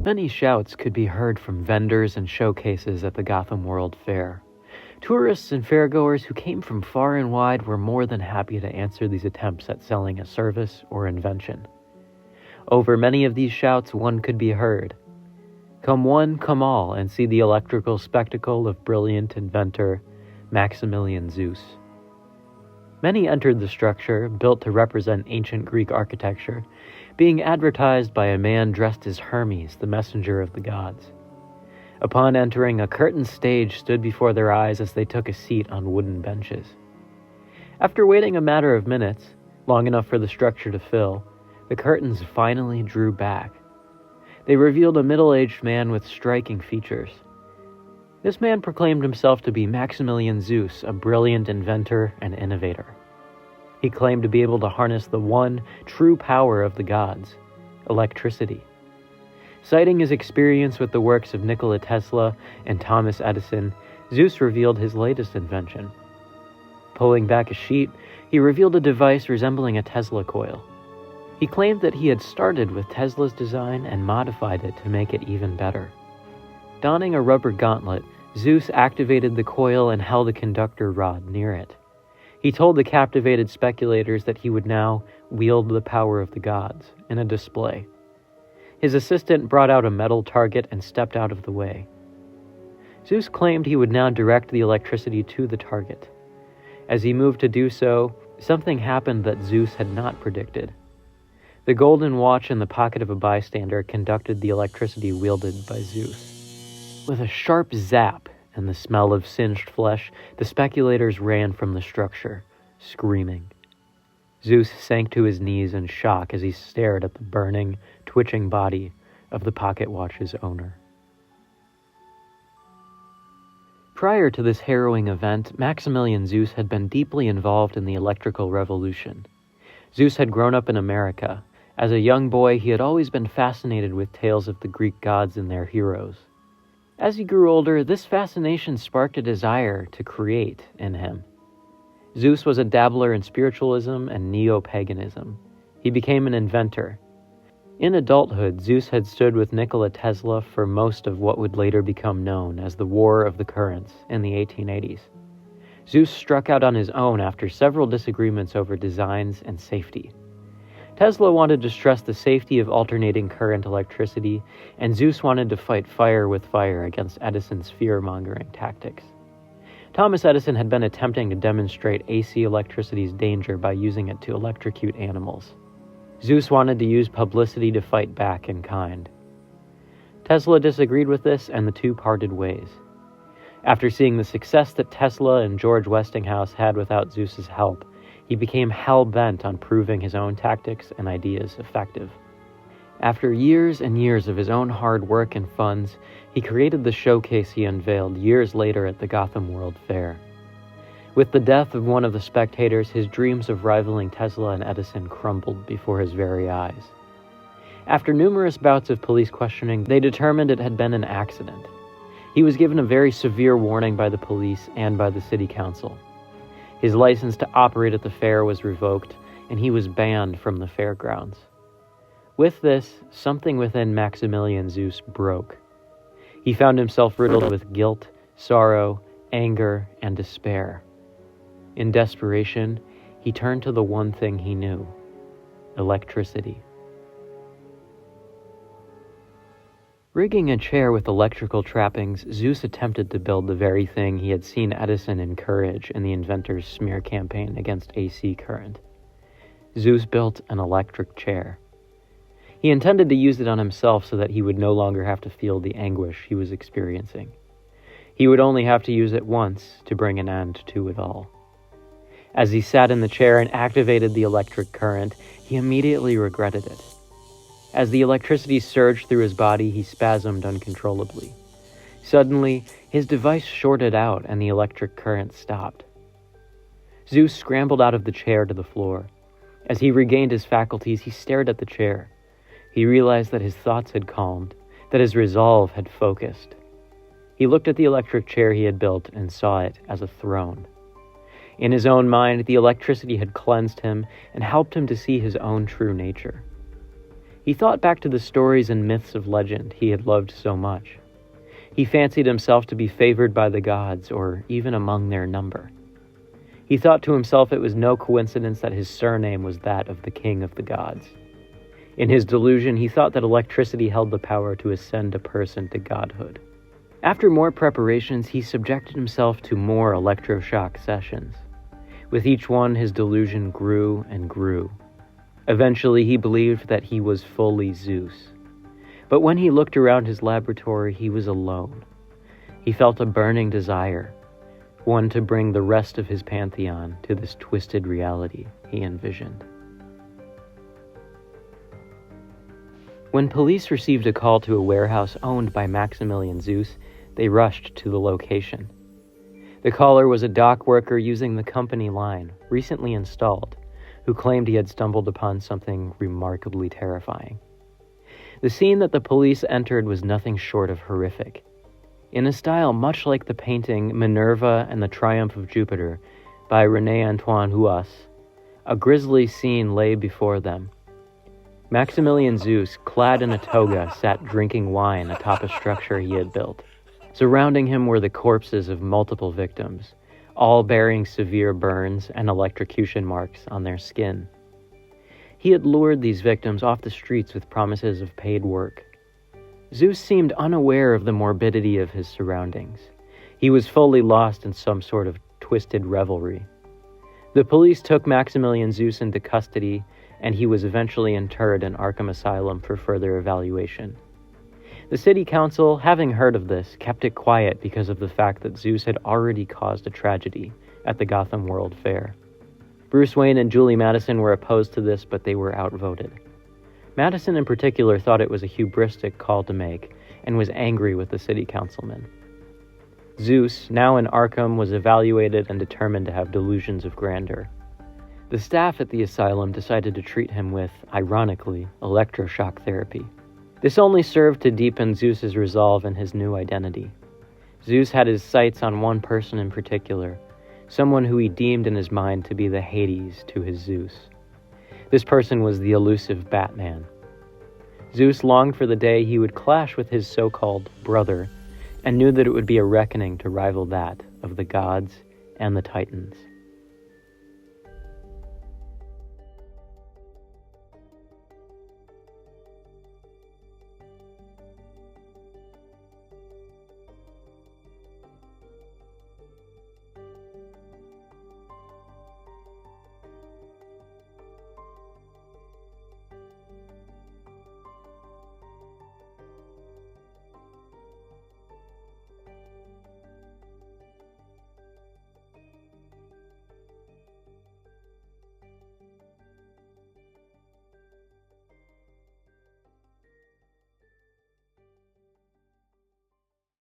Many shouts could be heard from vendors and showcases at the Gotham World Fair. Tourists and fairgoers who came from far and wide were more than happy to answer these attempts at selling a service or invention. Over many of these shouts, one could be heard. Come one, come all, and see the electrical spectacle of brilliant inventor Maximilian Zeus. Many entered the structure, built to represent ancient Greek architecture, being advertised by a man dressed as Hermes, the messenger of the gods. Upon entering, a curtained stage stood before their eyes as they took a seat on wooden benches. After waiting a matter of minutes, long enough for the structure to fill, the curtains finally drew back. They revealed a middle-aged man with striking features. This man proclaimed himself to be Maximilian Zeus, a brilliant inventor and innovator. He claimed to be able to harness the one true power of the gods, electricity. Citing his experience with the works of Nikola Tesla and Thomas Edison, Zeus revealed his latest invention. Pulling back a sheet, he revealed a device resembling a Tesla coil. He claimed that he had started with Tesla's design and modified it to make it even better. Donning a rubber gauntlet, Zeus activated the coil and held a conductor rod near it. He told the captivated speculators that he would now wield the power of the gods in a display. His assistant brought out a metal target and stepped out of the way. Zeus claimed he would now direct the electricity to the target. As he moved to do so, something happened that Zeus had not predicted. The golden watch in the pocket of a bystander conducted the electricity wielded by Zeus. With a sharp zap and the smell of singed flesh, the speculators ran from the structure, screaming. Zeus sank to his knees in shock as he stared at the burning, twitching body of the pocket watch's owner. Prior to this harrowing event, Maximilian Zeus had been deeply involved in the electrical revolution. Zeus had grown up in America. As a young boy, he had always been fascinated with tales of the Greek gods and their heroes. As he grew older, this fascination sparked a desire to create in him. Zeus was a dabbler in spiritualism and neo-paganism. He became an inventor. In adulthood, Zeus had stood with Nikola Tesla for most of what would later become known as the War of the Currents in the 1880s. Zeus struck out on his own after several disagreements over designs and safety. Tesla wanted to stress the safety of alternating current electricity, and Zeus wanted to fight fire with fire against Edison's fear-mongering tactics. Thomas Edison had been attempting to demonstrate AC electricity's danger by using it to electrocute animals. Zeus wanted to use publicity to fight back in kind. Tesla disagreed with this, and the two parted ways. After seeing the success that Tesla and George Westinghouse had without Zeus's help, he became hell-bent on proving his own tactics and ideas effective. After years and years of his own hard work and funds, he created the showcase he unveiled years later at the Gotham World Fair. With the death of one of the spectators, his dreams of rivaling Tesla and Edison crumbled before his very eyes. After numerous bouts of police questioning, they determined it had been an accident. He was given a very severe warning by the police and by the city council. His license to operate at the fair was revoked, and he was banned from the fairgrounds. With this, something within Maximilian Zeus broke. He found himself riddled with guilt, sorrow, anger, and despair. In desperation, he turned to the one thing he knew: electricity. Rigging a chair with electrical trappings, Zeus attempted to build the very thing he had seen Edison encourage in the inventor's smear campaign against AC current. Zeus built an electric chair. He intended to use it on himself so that he would no longer have to feel the anguish he was experiencing. He would only have to use it once to bring an end to it all. As he sat in the chair and activated the electric current, he immediately regretted it. As the electricity surged through his body, he spasmed uncontrollably. Suddenly, his device shorted out and the electric current stopped. Zeus scrambled out of the chair to the floor. As he regained his faculties, he stared at the chair. He realized that his thoughts had calmed, that his resolve had focused. He looked at the electric chair he had built and saw it as a throne. In his own mind, the electricity had cleansed him and helped him to see his own true nature. He thought back to the stories and myths of legend he had loved so much. He fancied himself to be favored by the gods, or even among their number. He thought to himself it was no coincidence that his surname was that of the king of the gods. In his delusion, he thought that electricity held the power to ascend a person to godhood. After more preparations, he subjected himself to more electroshock sessions. With each one, his delusion grew and grew. Eventually, he believed that he was fully Zeus. But when he looked around his laboratory, he was alone. He felt a burning desire, one to bring the rest of his pantheon to this twisted reality he envisioned. When police received a call to a warehouse owned by Maximilian Zeus, they rushed to the location. The caller was a dock worker using the company line, recently installed, who claimed he had stumbled upon something remarkably terrifying. The scene that the police entered was nothing short of horrific. In a style much like the painting Minerva and the Triumph of Jupiter by René-Antoine Huas, a grisly scene lay before them. Maximilian Zeus, clad in a toga, sat drinking wine atop a structure he had built. Surrounding him were the corpses of multiple victims, all bearing severe burns and electrocution marks on their skin. He had lured these victims off the streets with promises of paid work. Zeus seemed unaware of the morbidity of his surroundings. He was fully lost in some sort of twisted revelry. The police took Maximilian Zeus into custody, and he was eventually interred in Arkham Asylum for further evaluation. The city council, having heard of this, kept it quiet because of the fact that Zeus had already caused a tragedy at the Gotham World Fair. Bruce Wayne and Julie Madison were opposed to this, but they were outvoted. Madison in particular thought it was a hubristic call to make, and was angry with the city councilmen. Zeus, now in Arkham, was evaluated and determined to have delusions of grandeur. The staff at the asylum decided to treat him with, ironically, electroshock therapy. This only served to deepen Zeus's resolve and his new identity. Zeus had his sights on one person in particular, someone who he deemed in his mind to be the Hades to his Zeus. This person was the elusive Batman. Zeus longed for the day he would clash with his so-called brother, and knew that it would be a reckoning to rival that of the gods and the Titans.